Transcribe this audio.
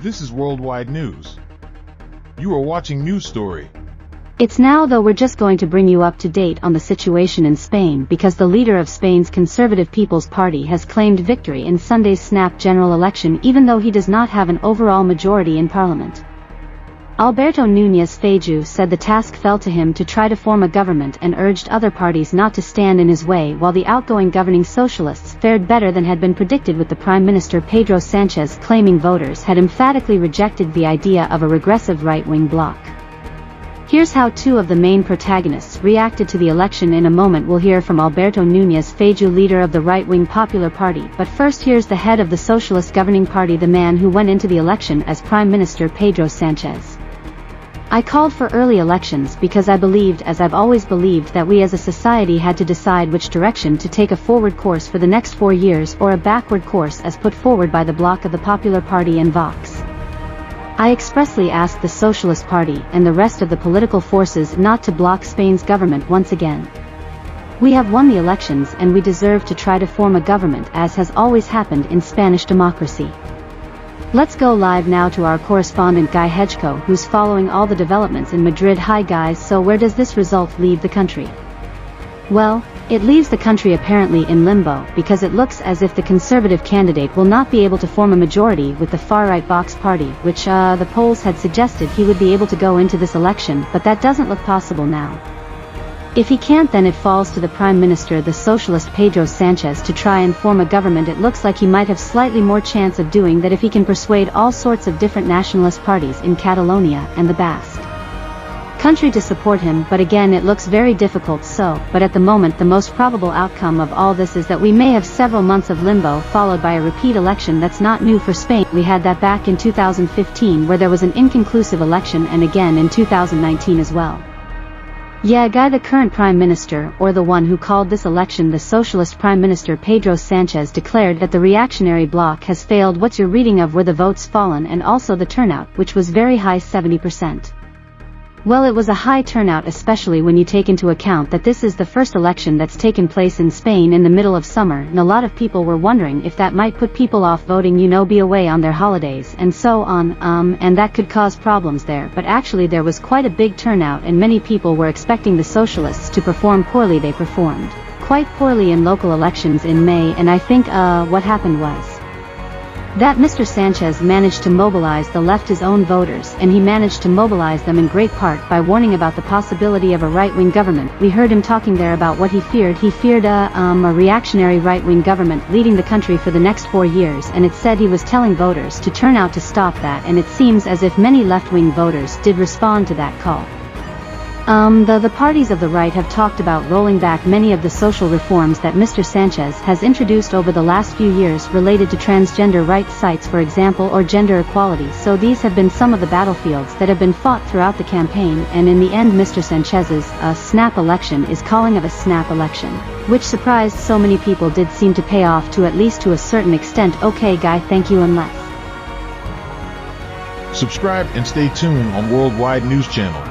This is Worldwide News. You are watching News Story. It's now, though we're just going to bring you up to date on the situation in Spain because the leader of Spain's Conservative People's Party has claimed victory in Sunday's snap general election even though he does not have an overall majority in parliament. Alberto Núñez Feijóo said the task fell to him to try to form a government and urged other parties not to stand in his way, while the outgoing governing socialists fared better than had been predicted, with the Prime Minister Pedro Sánchez claiming voters had emphatically rejected the idea of a regressive right-wing bloc. Here's how two of the main protagonists reacted to the election. In a moment we'll hear from Alberto Núñez Feijóo, leader of the right-wing Popular Party, but first here's the head of the socialist governing party, the man who went into the election as Prime Minister Pedro Sánchez. I called for early elections because I believed, as I've always believed, that we as a society had to decide which direction to take: a forward course for the next 4 years or a backward course as put forward by the bloc of the Popular Party and Vox. I expressly asked the Socialist Party and the rest of the political forces not to block Spain's government once again. We have won the elections and we deserve to try to form a government, as has always happened in Spanish democracy. Let's go live now to our correspondent Guy Hedgecoe, who's following all the developments in Madrid. Hi guys, so where does this result leave the country? Well, it leaves the country apparently in limbo, because it looks as if the Conservative candidate will not be able to form a majority with the far-right Vox party, which the polls had suggested he would be able to go into this election, but that doesn't look possible now. If he can't, then it falls to the Prime Minister, the socialist Pedro Sánchez, to try and form a government. It looks like he might have slightly more chance of doing that if he can persuade all sorts of different nationalist parties in Catalonia and the Basque country to support him, but again it looks very difficult. But at the moment the most probable outcome of all this is that we may have several months of limbo followed by a repeat election. That's not new for Spain. We had that back in 2015 where there was an inconclusive election, and again in 2019 as well. Yeah, Guy, the current Prime Minister, or the one who called this election, the Socialist Prime Minister Pedro Sánchez, declared that the reactionary bloc has failed. What's your reading of where the votes fallen and also the turnout, which was very high, 70%? Well, it was a high turnout, especially when you take into account that this is the first election that's taken place in Spain in the middle of summer, and a lot of people were wondering if that might put people off voting, be away on their holidays and so on, and that could cause problems there. But actually there was quite a big turnout and many people were expecting the socialists to perform poorly. They performed quite poorly in local elections in May, and I think what happened was that Mr. Sánchez managed to mobilize the left, his own voters, and he managed to mobilize them in great part by warning about the possibility of a right-wing government. We heard him talking there about what he feared. He feared a reactionary right-wing government leading the country for the next 4 years, and it said he was telling voters to turn out to stop that, and it seems as if many left-wing voters did respond to that call. The parties of the right have talked about rolling back many of the social reforms that Mr. Sánchez has introduced over the last few years related to transgender rights, for example, or gender equality. So these have been some of the battlefields that have been fought throughout the campaign, and in the end Mr. Sánchez's snap election is calling of a snap election, which surprised so many people, did seem to pay off to at least to a certain extent. Okay Guy, thank you, and let's subscribe and stay tuned on Worldwide News Channel.